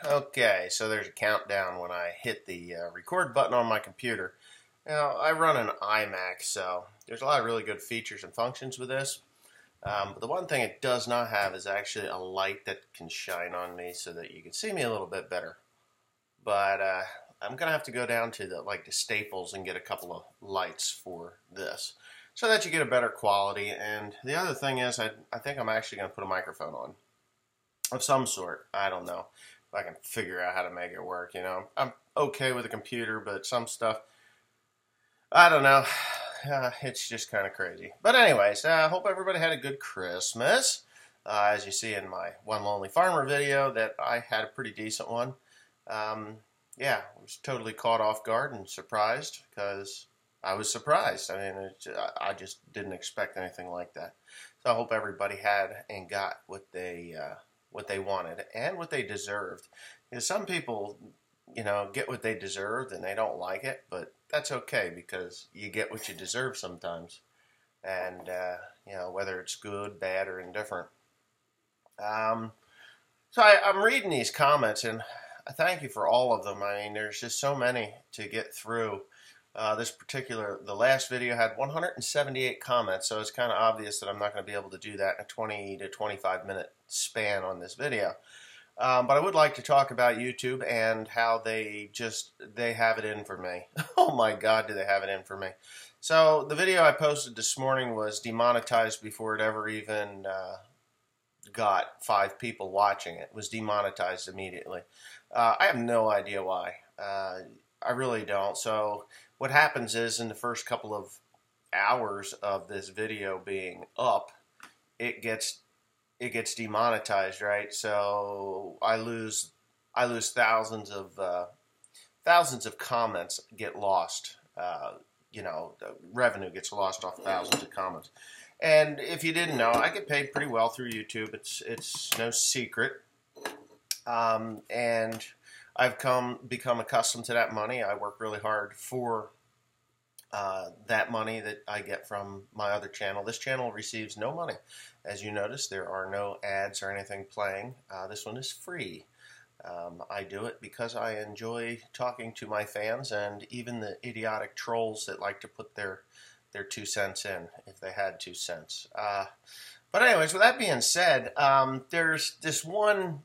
Okay, so there's a countdown when I hit the record button on my computer. Now, I run an iMac, so there's a lot of really good features and functions with this. But the one thing it does not have is actually a light that can shine on me so that you can see me a little bit better. But I'm going to have to go down to the Staples and get a couple of lights for this so that you get a better quality. And the other thing is I think I'm actually going to put a microphone on of some sort. I don't know if I can figure out how to make it work. I'm okay with a computer, but some stuff, I don't know. It's just kind of crazy. But anyways, I hope everybody had a good Christmas. As you see in my One Lonely Farmer video, that I had a pretty decent one. Yeah, I was totally caught off guard and surprised because I was surprised. I mean, I just didn't expect anything like that. So I hope everybody had and got what they wanted and what they deserved. Because some people, get what they deserved and they don't like it, but that's okay because you get what you deserve sometimes. And, whether it's good, bad, or indifferent. So I'm reading these comments and I thank you for all of them. I mean, there's just so many to get through. The last video had 178 comments, so it's kind of obvious that I'm not going to be able to do that in a 20 to 25 minute span on this video. But I would like to talk about YouTube and how they have it in for me. Oh my God, do they have it in for me. So the video I posted this morning was demonetized before it ever even got 5 people watching it. It was demonetized immediately. I have no idea why. I really don't. So what happens is in the first couple of hours of this video being up, it gets demonetized, right? So I lose thousands of comments get lost. The revenue gets lost off thousands of comments. And if you didn't know, I get paid pretty well through YouTube. It's no secret. And I've become accustomed to that money. I work really hard for that money that I get from my other channel. This channel receives no money. As you notice, there are no ads or anything playing. This one is free. I do it because I enjoy talking to my fans and even the idiotic trolls that like to put their 2 cents in, if they had 2 cents. But anyways, with that being said, there's this one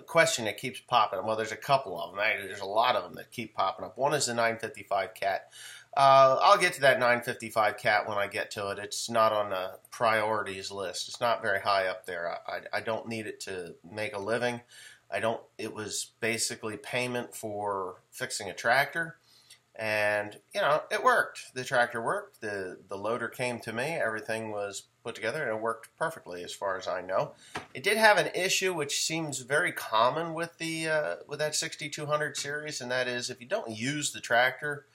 question that keeps popping up. Well, there's a couple of them. Actually, there's a lot of them that keep popping up. One is the 955 cat. I'll get to that 955 cat when I get to it. It's not on the priorities list. It's not very high up there. I don't need it to make a living. It was basically payment for fixing a tractor. And, it worked. The tractor worked. The loader came to me. Everything was put together, and it worked perfectly as far as I know. It did have an issue which seems very common with that 6200 series, and that is if you don't use the tractor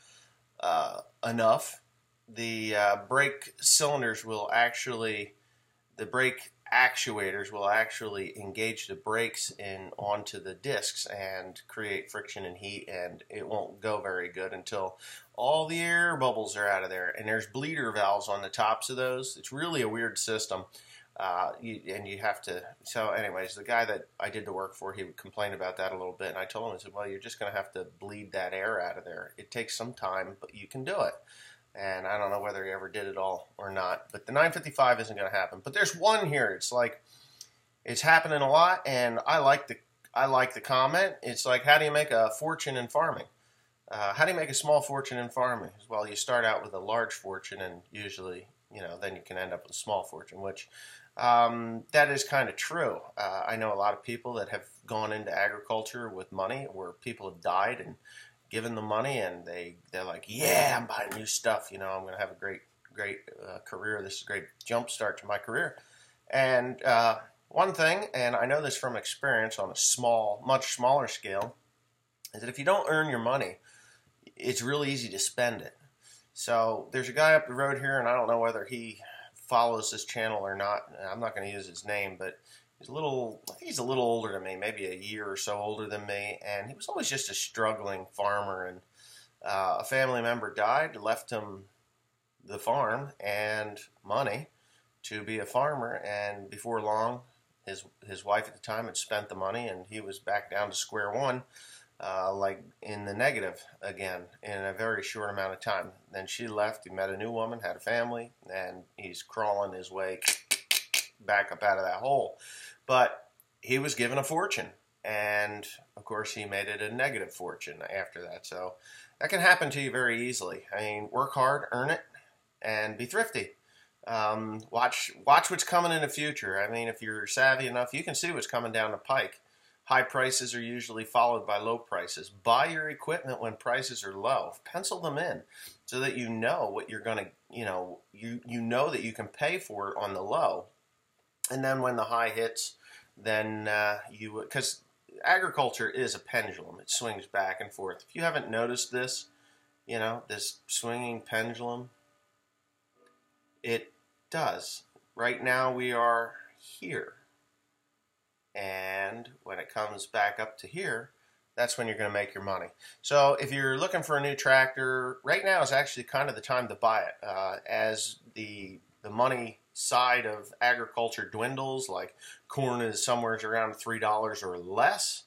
enough, the brake actuators will actually engage the brakes onto the discs and create friction and heat, and it won't go very good until all the air bubbles are out of there. And there's bleeder valves on the tops of those. It's really a weird system. You have to. So anyways, the guy that I did the work for, he complained about that a little bit, and I told him, I said, well, you're just going to have to bleed that air out of there. It takes some time, but you can do it. And I don't know whether he ever did it all or not. But the 955 isn't going to happen. But there's one here. It's happening a lot, and I like the comment. It's like, how do you make a fortune in farming? How do you make a small fortune in farming? Well, you start out with a large fortune, and usually, then you can end up with a small fortune, which that is kind of true. I know a lot of people that have gone into agriculture with money where people have died and given them money, and they're like, yeah, I'm buying new stuff. I'm going to have a great career. This is a great jump start to my career. And one thing, and I know this from experience on a much smaller scale, is that if you don't earn your money, it's really easy to spend it. So there's a guy up the road here, and I don't know whether he follows this channel or not. I'm not going to use his name, but I think he's a little older than me, maybe a year or so older than me, and he was always just a struggling farmer, and a family member died, left him the farm and money to be a farmer, and before long, his wife at the time had spent the money, and he was back down to square one, like in the negative again in a very short amount of time. Then she left. He met a new woman, had a family, and he's crawling his way back up out of that hole. But he was given a fortune, and of course he made it a negative fortune after that. So that can happen to you very easily. I mean, work hard, earn it, and be thrifty. Watch what's coming in the future. I mean, if you're savvy enough, you can see what's coming down the pike. High prices are usually followed by low prices. Buy your equipment when prices are low. Pencil them in so that you know what you're going to, you know that you can pay for it on the low. And then when the high hits, then because agriculture is a pendulum. It swings back and forth. If you haven't noticed this, this swinging pendulum, it does. Right now we are here. And when it comes back up to here, that's when you're going to make your money. So if you're looking for a new tractor, right now is actually kind of the time to buy it. As the money side of agriculture dwindles, like corn is somewhere around $3 or less,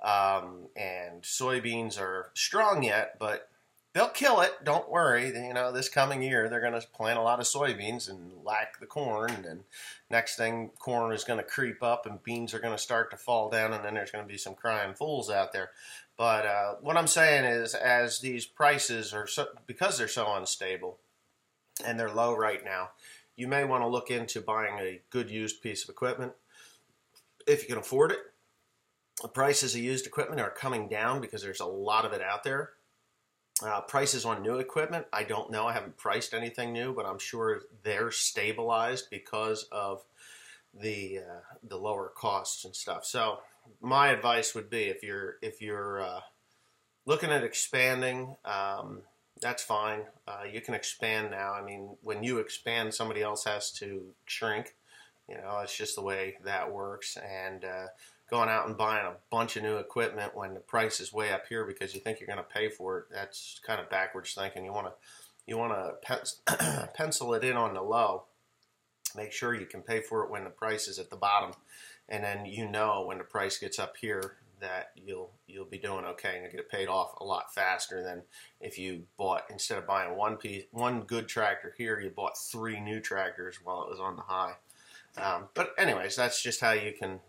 and soybeans are strong yet, but they'll kill it. Don't worry. This coming year they're going to plant a lot of soybeans and lack the corn, and next thing corn is going to creep up and beans are going to start to fall down, and then there's going to be some crying fools out there. But what I'm saying is, as these prices are because they're so unstable and they're low right now, you may want to look into buying a good used piece of equipment if you can afford it. The prices of used equipment are coming down because there's a lot of it out there. Prices on new equipment, I don't know. I haven't priced anything new, but I'm sure they're stabilized because of the lower costs and stuff. So my advice would be, if you're looking at expanding, that's fine. You can expand now. I mean, when you expand, somebody else has to shrink. It's just the way that works. And going out and buying a bunch of new equipment when the price is way up here because you think you're going to pay for it, that's kind of backwards thinking. You want to pencil it in on the low. Make sure you can pay for it when the price is at the bottom, and then when the price gets up here that you'll be doing okay, and you'll get it paid off a lot faster than if you bought, instead of buying one good tractor here, you bought 3 new tractors while it was on the high. But anyways, that's just how you can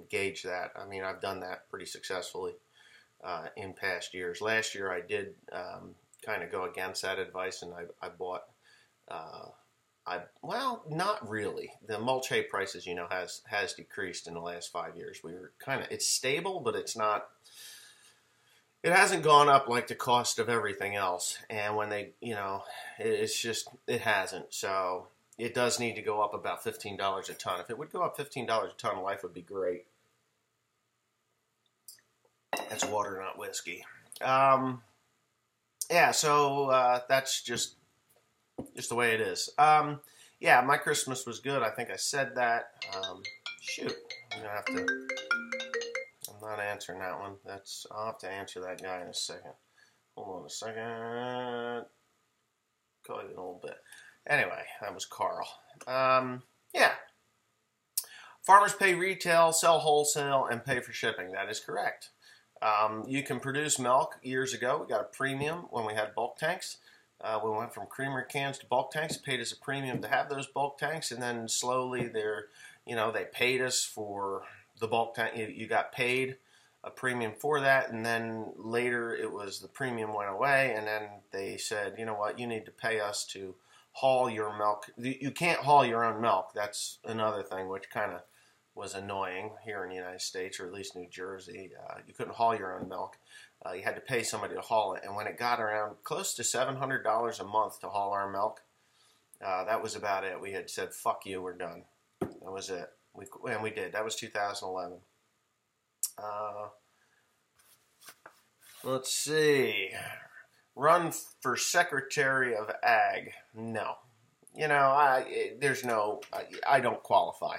gauge that. I mean, I've done that pretty successfully in past years. Last year I did kind of go against that advice, and I bought, well, not really. The mulch hay prices, has decreased in the last 5 years. It's stable, but it hasn't gone up like the cost of everything else. And when they, it hasn't. So it does need to go up about $15 a ton. If it would go up $15 a ton, life would be great. That's water, not whiskey. Yeah, so that's just the way it is. Yeah, my Christmas was good. I think I said that. Shoot, I'm not answering that one. I'll have to answer that guy in a second. Hold on a second. Call you in a little bit. Anyway, that was Carl. Yeah. Farmers pay retail, sell wholesale, and pay for shipping. That is correct. You can produce milk. Years ago, we got a premium when we had bulk tanks. We went from creamery cans to bulk tanks. Paid us a premium to have those bulk tanks, and then slowly they paid us for the bulk tank. You got paid a premium for that, and then later it was the premium went away, and then they said, you know what, you need to pay us to haul your milk. You can't haul your own milk. That's another thing which kind of was annoying here in the United States, or at least New Jersey. You couldn't haul your own milk. You had to pay somebody to haul it. And when it got around close to $700 a month to haul our milk, that was about it. We had said, fuck you, we're done. That was it. And we did. That was 2011. Let's see. Run for Secretary of Ag. No. I don't qualify.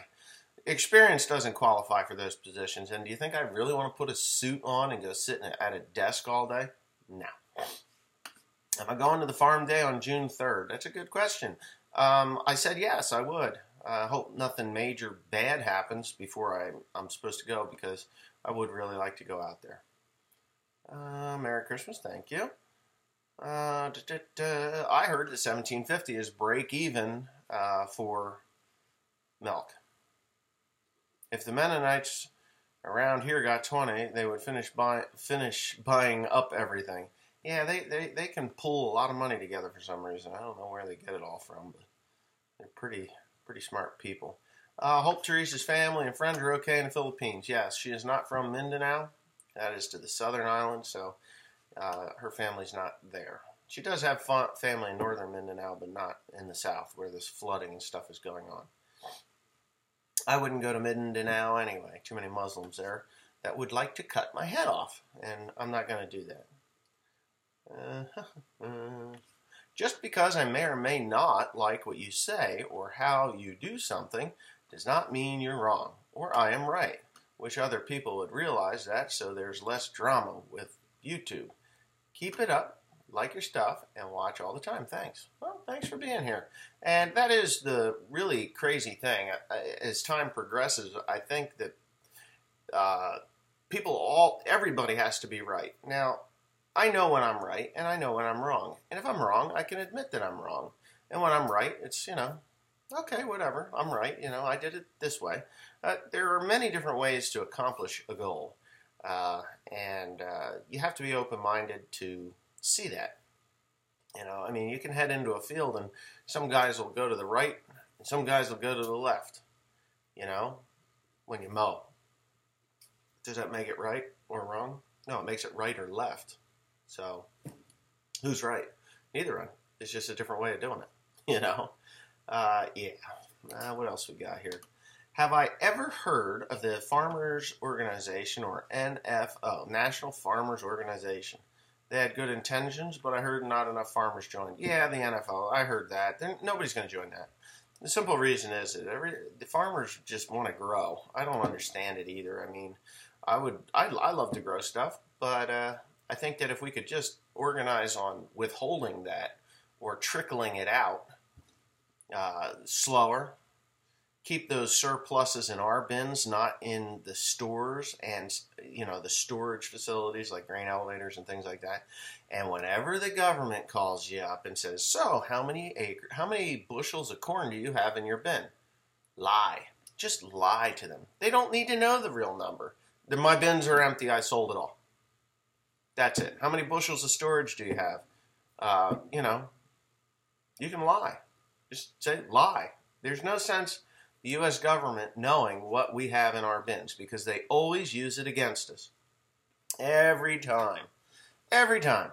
Experience doesn't qualify for those positions. And do you think I really want to put a suit on and go sit at a desk all day? No. Am I going to the farm day on June 3rd? That's a good question. I said yes, I would. I hope nothing major bad happens before I'm supposed to go, because I would really like to go out there. Merry Christmas, thank you. I heard that 1750 is break even for milk. If the Mennonites around here got 20, they would finish buying up everything. Yeah, they can pull a lot of money together for some reason. I don't know where they get it all from, but they're pretty smart people. Hope Teresa's family and friends are okay in the Philippines. Yes, she is not from Mindanao. That is to the southern island, so her family's not there. She does have family in northern Mindanao, but not in the south, where this flooding and stuff is going on. I wouldn't go to Mindanao anyway. Too many Muslims there that would like to cut my head off, and I'm not going to do that. Just because I may or may not like what you say or how you do something does not mean you're wrong or I am right. Wish other people would realize that, so there's less drama with YouTube. Keep it up, like your stuff, and watch all the time. Thanks. Well, thanks for being here. And that is the really crazy thing. As time progresses, I think that everybody has to be right. Now, I know when I'm right, and I know when I'm wrong. And if I'm wrong, I can admit that I'm wrong. And when I'm right, it's, okay, whatever, I'm right. I did it this way. There are many different ways to accomplish a goal. And you have to be open-minded to see that. You can head into a field and some guys will go to the right and some guys will go to the left, when you mow. Does that make it right or wrong? No, it makes it right or left. So, who's right? Neither one. It's just a different way of doing it, yeah. What else we got here? Have I ever heard of the Farmers Organization, or NFO, National Farmers Organization? They had good intentions, but I heard not enough farmers joined. Yeah, the NFO, I heard that. Nobody's going to join that. The simple reason is that the farmers just want to grow. I don't understand it either. I love to grow stuff, but I think that if we could just organize on withholding that or trickling it out slower, keep those surpluses in our bins, not in the stores and, the storage facilities like grain elevators and things like that. And whenever the government calls you up and says, so how many bushels of corn do you have in your bin? Lie. Just lie to them. They don't need to know the real number. My bins are empty. I sold it all. That's it. How many bushels of storage do you have? You can lie. Just say lie. There's no sense the U.S. government knowing what we have in our bins, because they always use it against us. Every time. Every time.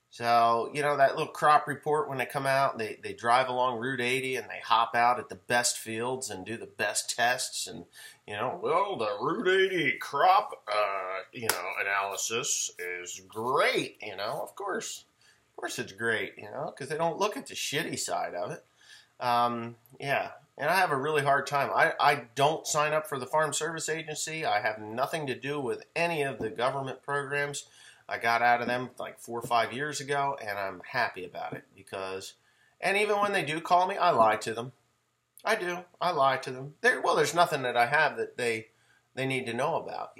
So, that little crop report, when they come out, they drive along Route 80 and they hop out at the best fields and do the best tests. And, the Route 80 crop, analysis is great, Of course it's great, because they don't look at the shitty side of it. Yeah. And I have a really hard time. I don't sign up for the Farm Service Agency. I have nothing to do with any of the government programs. I got out of them like 4 or 5 years ago, and I'm happy about it and even when they do call me, I lie to them. I do. I lie to them. There's nothing that I have that they need to know about,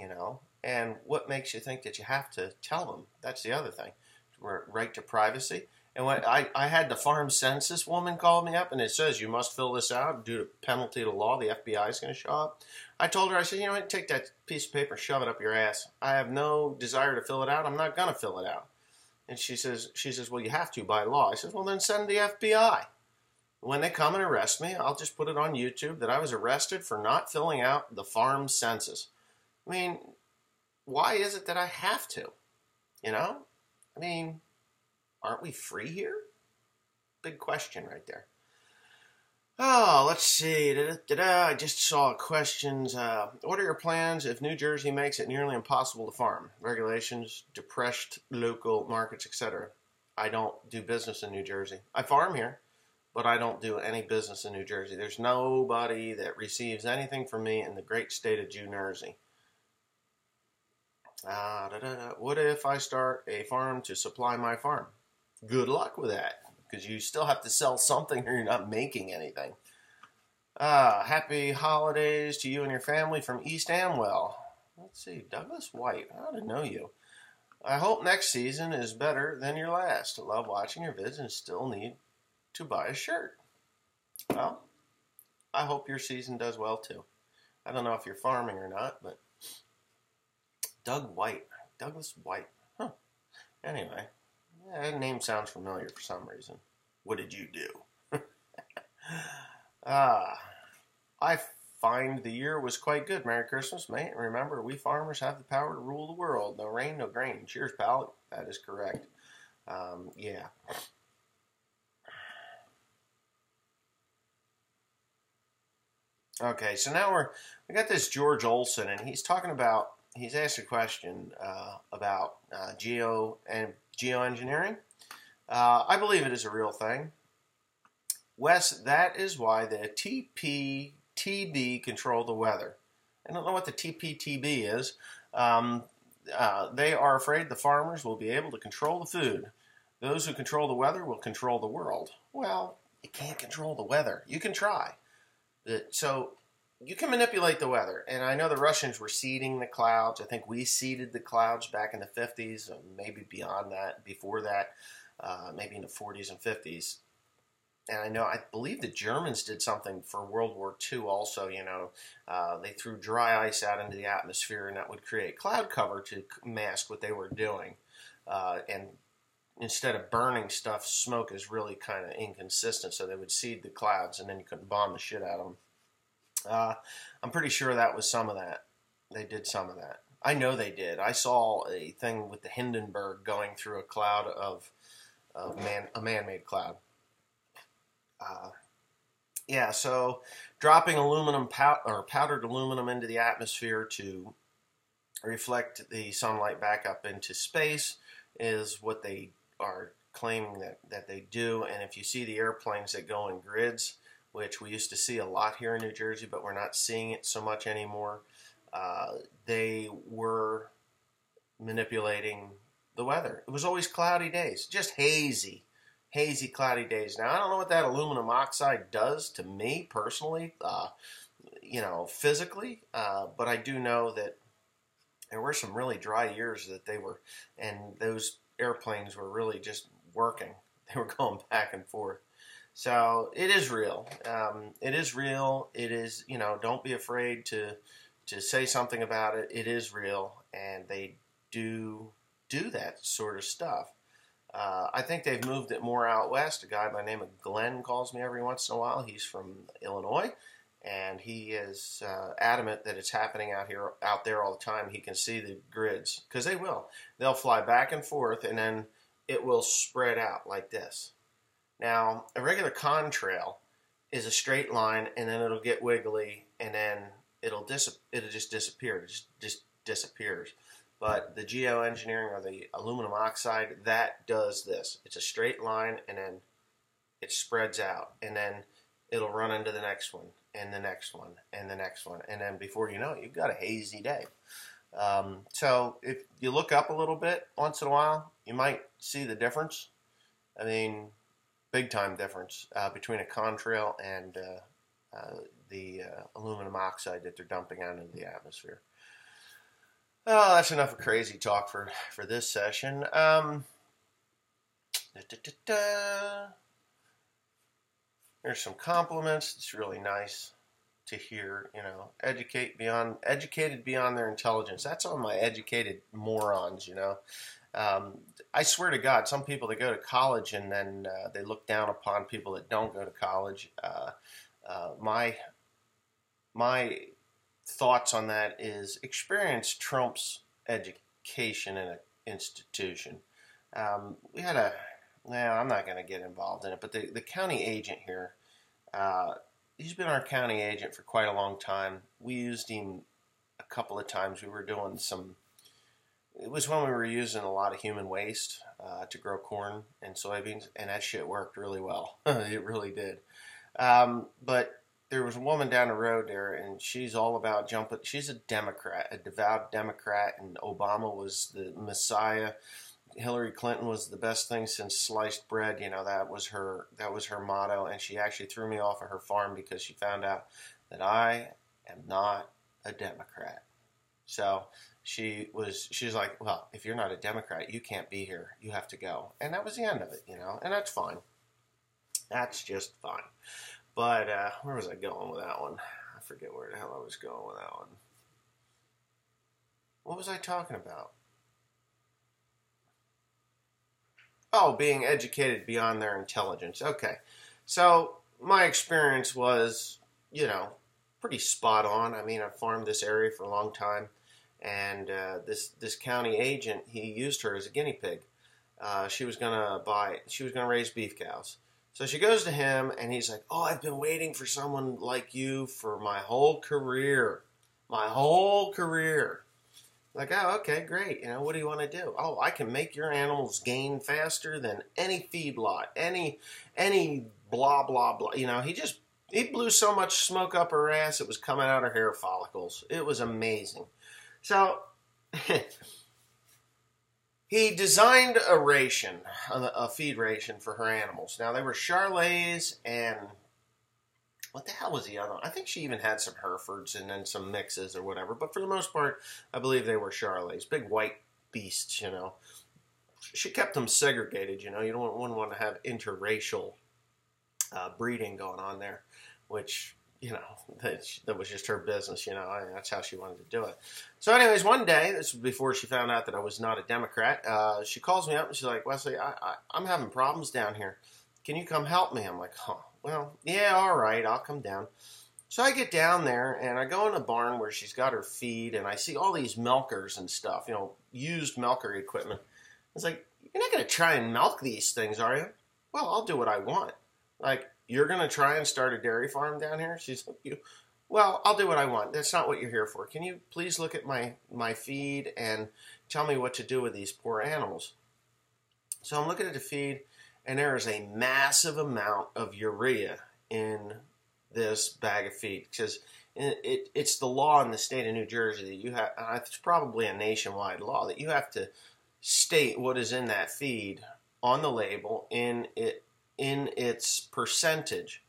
And what makes you think that you have to tell them? That's the other thing. Right to privacy. And when I had the farm census woman call me up, and it says you must fill this out due to penalty of law. The FBI is going to show up. I told her, I said, take that piece of paper, shove it up your ass. I have no desire to fill it out. I'm not going to fill it out. And she says, well, you have to by law. I said, well, then send the FBI. When they come and arrest me, I'll just put it on YouTube that I was arrested for not filling out the farm census. Why is it that I have to? Aren't we free here? Big question right there. Oh, let's see. I just saw questions. What are your plans if New Jersey makes it nearly impossible to farm? Regulations, depressed local markets, etc. I don't do business in New Jersey. I farm here, but I don't do any business in New Jersey. There's nobody that receives anything from me in the great state of Jersey. What if I start a farm to supply my farm? Good luck with that, because you still have to sell something or you're not making anything. Happy holidays to you and your family from East Amwell. Let's see, Douglas White. I ought to know you. I hope next season is better than your last. Love watching your vids and still need to buy a shirt. Well, I hope your season does well too. I don't know if you're farming or not, but Douglas White. Huh. Anyway, that name sounds familiar for some reason. What did you do? I find the year was quite good. Merry Christmas, mate. Remember, we farmers have the power to rule the world. No rain, no grain. Cheers, pal. That is correct. Yeah. Okay, so now we got this George Olson, and he's asked a question about geoengineering. I believe it is a real thing. Wes, that is why the TPTB control the weather. I don't know what the TPTB is. They are afraid the farmers will be able to control the food. Those who control the weather will control the world. Well, you can't control the weather. You can try. So you can manipulate the weather. And I know the Russians were seeding the clouds. I think we seeded the clouds back in the 50s, maybe beyond that, before that, maybe in the 40s and 50s. And I believe the Germans did something for World War II also, they threw dry ice out into the atmosphere, and that would create cloud cover to mask what they were doing. And instead of burning stuff, smoke is really kind of inconsistent, so they would seed the clouds, and then you couldn't bomb the shit out of them. I'm pretty sure that was some of that. They did some of that. I know they did. I saw a thing with the Hindenburg going through a cloud of a man-made cloud. Yeah, so dropping aluminum powdered aluminum into the atmosphere to reflect the sunlight back up into space is what they are claiming that they do. And if you see the airplanes that go in grids, which we used to see a lot here in New Jersey, but we're not seeing it so much anymore, they were manipulating the weather. It was always cloudy days, just hazy, cloudy days. Now, I don't know what that aluminum oxide does to me personally, physically, but I do know that there were some really dry years that and those airplanes were really just working. They were going back and forth. So it is real. It is real. It is, don't be afraid to say something about it. It is real, and they do that sort of stuff. I think they've moved it more out west. A guy by the name of Glenn calls me every once in a while. He's from Illinois, and he is adamant that it's happening out there all the time. He can see the grids, because they will. They'll fly back and forth, and then it will spread out like this. Now, a regular contrail is a straight line, and then it'll get wiggly, and then it'll just disappear. It just disappears. But the geoengineering, or the aluminum oxide, that does this. It's a straight line, and then it spreads out, and then it'll run into the next one, and the next one, and the next one, and then before you know it, you've got a hazy day. So if you look up a little bit once in a while, you might see the difference. I mean, big time difference between a contrail and the aluminum oxide that they're dumping out into the atmosphere. Oh, that's enough of crazy talk for this session. There's some compliments. It's really nice to hear, educated beyond their intelligence. That's on my educated morons, I swear to God, some people that go to college and then they look down upon people that don't go to college. My thoughts on that is experience trumps education in an institution. I'm not going to get involved in it, but the county agent here, he's been our county agent for quite a long time. We used him a couple of times. We were doing it was when we were using a lot of human waste to grow corn and soybeans, and that shit worked really well. It really did. But there was a woman down the road there, and she's all about jumping. She's a Democrat, a devout Democrat, and Obama was the Messiah. Hillary Clinton was the best thing since sliced bread. You know, that was her motto, and she actually threw me off of her farm because she found out that I am not a Democrat. So she's like, well, if you're not a Democrat, you can't be here. You have to go. And that was the end of it, you know, and that's fine. That's just fine. But where was I going with that one? I forget where the hell I was going with that one. What was I talking about? Oh, being educated beyond their intelligence. Okay. So my experience was, you know, pretty spot on. I mean, I've farmed this area for a long time, and this county agent, he used her as a guinea pig. She was gonna raise beef cows. So she goes to him, and he's like, "Oh, I've been waiting for someone like you for my whole career, my whole career." Like, oh, okay, great. You know, what do you want to do? Oh, I can make your animals gain faster than any feedlot, any blah blah blah. You know, he blew so much smoke up her ass it was coming out her hair follicles. It was amazing. So he designed a ration, a feed ration for her animals. Now they were Charolais and what the hell was the other one? I think she even had some Herefords and then some mixes or whatever. But for the most part, I believe they were Charolais. Big white beasts, you know. She kept them segregated, you know. You wouldn't want to have interracial breeding going on there, which, you know, that was just her business, you know. That's how she wanted to do it. So anyways, one day, this was before she found out that I was not a Democrat, she calls me up and she's like, "Wesley, I'm having problems down here. Can you come help me?" I'm like, "Huh. Well, yeah, all right, I'll come down." So I get down there, and I go in the barn where she's got her feed, and I see all these milkers and stuff, you know, used milker equipment. It's like, you're not going to try and milk these things, are you? Well, I'll do what I want. Like, you're going to try and start a dairy farm down here? She's like, well, I'll do what I want. That's not what you're here for. Can you please look at my feed and tell me what to do with these poor animals? So I'm looking at the feed, and there is a massive amount of urea in this bag of feed because it's the law in the state of New Jersey that you have. It's probably a nationwide law that you have to state what is in that feed on the label in its percentage.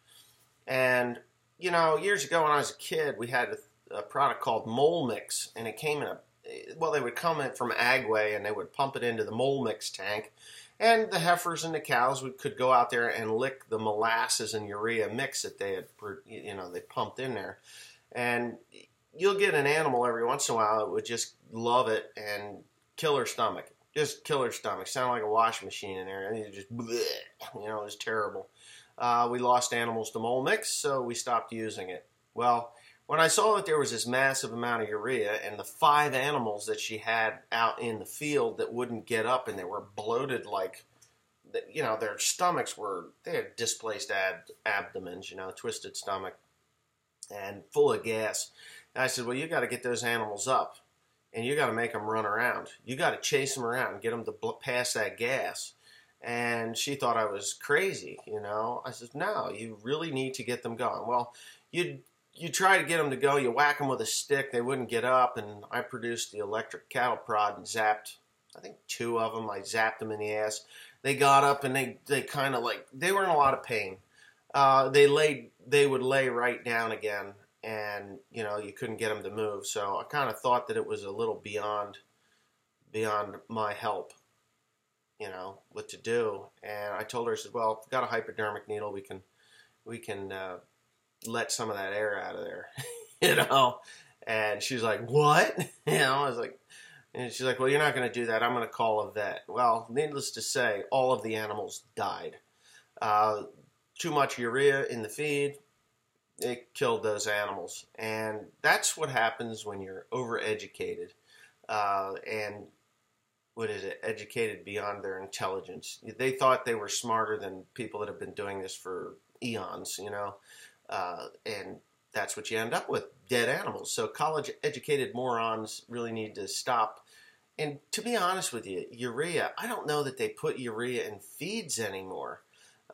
And you know, years ago when I was a kid, we had a product called Mole Mix, and it came in they would come in from Agway, and they would pump it into the Mole Mix tank. And the heifers and the cows could go out there and lick the molasses and urea mix that they had, you know, they pumped in there. And you'll get an animal every once in a while that would just love it and kill her stomach. Just kill her stomach. Sound like a washing machine in there. And just, bleh, you know, it was terrible. We lost animals to mole mix, so we stopped using it. Well, when I saw that there was this massive amount of urea and the 5 animals that she had out in the field that wouldn't get up and they were bloated like, you know, their stomachs they had displaced abdomens, you know, twisted stomach and full of gas. And I said, well, you got to get those animals up and you got to make them run around. You got to chase them around and get them to pass that gas. And she thought I was crazy, you know. I said, no, you really need to get them going. Well, you try to get them to go, you whack them with a stick, they wouldn't get up, and I produced the electric cattle prod and zapped, I think 2 of them, I zapped them in the ass. They got up and they kind of like, they were in a lot of pain. They would lay right down again, and, you know, you couldn't get them to move. So I kind of thought that it was a little beyond my help, you know, what to do. And I told her, I said, well, if we've got a hypodermic needle, we can let some of that air out of there, you know. And she's like, what? You know, I was like, and she's like, well, you're not going to do that. I'm going to call a vet. Well, needless to say, all of the animals died. Too much urea in the feed, it killed those animals. And that's what happens when you're overeducated. And what is it? Educated beyond their intelligence. They thought they were smarter than people that have been doing this for eons, you know. And that's what you end up with, dead animals. So college-educated morons really need to stop. And to be honest with you, urea, I don't know that they put urea in feeds anymore.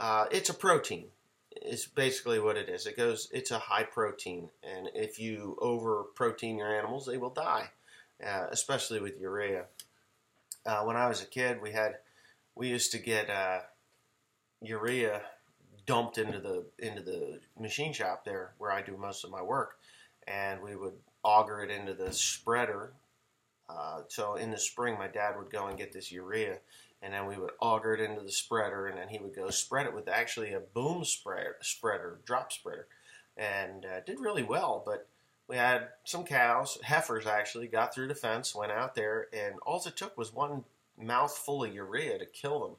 It's a protein. It's basically what it is. It's a high protein. And if you over-protein your animals, they will die, especially with urea. when I was a kid, we used to get urea dumped into the machine shop there where I do most of my work, and we would auger it into the spreader. So in the spring, my dad would go and get this urea, and then we would auger it into the spreader, and then he would go spread it with actually a boom spreader, drop spreader, and did really well. But we had some cows, heifers actually, got through the fence, went out there, and all it took was one mouthful of urea to kill them.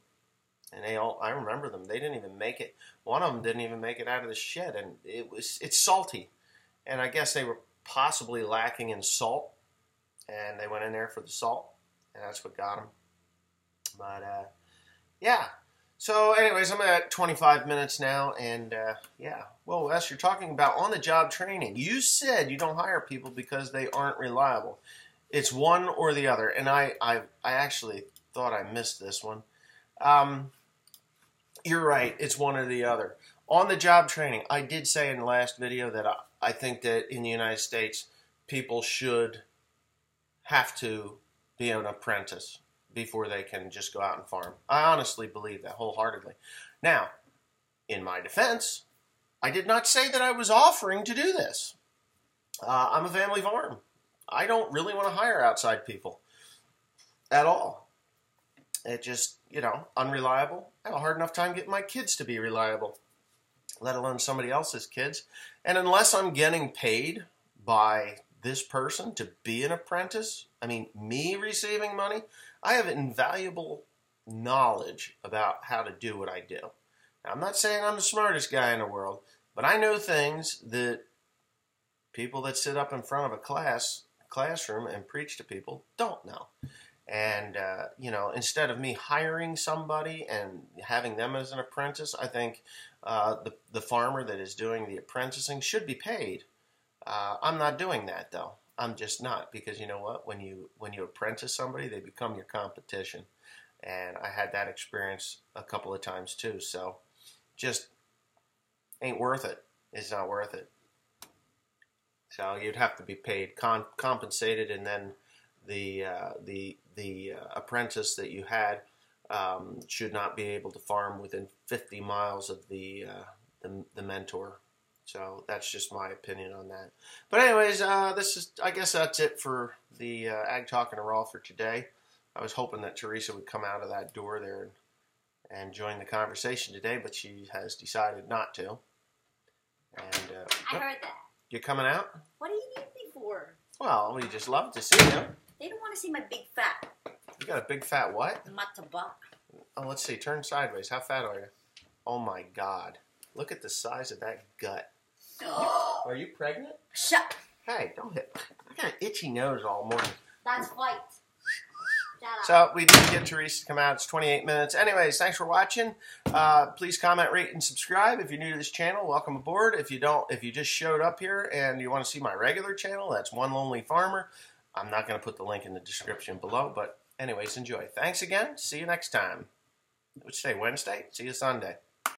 And I remember them. They didn't even make it. One of them didn't even make it out of the shed, and it's salty. And I guess they were possibly lacking in salt, and they went in there for the salt, and that's what got them. But yeah. So, anyways, I'm at 25 minutes now, and yeah. Well, Wes, you're talking about on-the-job training. You said you don't hire people because they aren't reliable. It's one or the other, and I actually thought I missed this one. You're right. It's one or the other. On-the-job training. I did say in the last video that I think that in the United States, people should have to be an apprentice before they can just go out and farm. I honestly believe that wholeheartedly. Now, in my defense, I did not say that I was offering to do this. I'm a family farm. I don't really want to hire outside people at all. It just, unreliable. I have a hard enough time getting my kids to be reliable, let alone somebody else's kids. And unless I'm getting paid by this person to be an apprentice, me receiving money, I have invaluable knowledge about how to do what I do. Now, I'm not saying I'm the smartest guy in the world, but I know things that people that sit up in front of a classroom and preach to people don't know. And, instead of me hiring somebody and having them as an apprentice, I think the farmer that is doing the apprenticing should be paid. I'm not doing that, though. I'm just not, because you know what? When you apprentice somebody, they become your competition. And I had that experience a couple of times, too. So just ain't worth it. It's not worth it. So you'd have to be paid, compensated, and then the apprentice that you had should not be able to farm within 50 miles of the mentor. So that's just my opinion on that. But anyways, I guess that's it for the Ag Talk and a Raw for today. I was hoping that Teresa would come out of that door there and join the conversation today, but she has decided not to. And I heard that. You're coming out? What do you need me for? Well, we just love to see you. They don't want to see my big fat. You got a big fat what? Mataba. Oh, let's see. Turn sideways. How fat are you? Oh my God. Look at the size of that gut. Are you pregnant? Shut. Hey, don't hit. I got an itchy nose all morning. That's white. So we did get Teresa to come out. It's 28 minutes. Anyways, thanks for watching. Please comment, rate, and subscribe. If you're new to this channel, welcome aboard. If you just showed up here and you want to see my regular channel, that's One Lonely Farmer. I'm not going to put the link in the description below, but anyways, enjoy. Thanks again. See you next time. Which day? Wednesday? See you Sunday.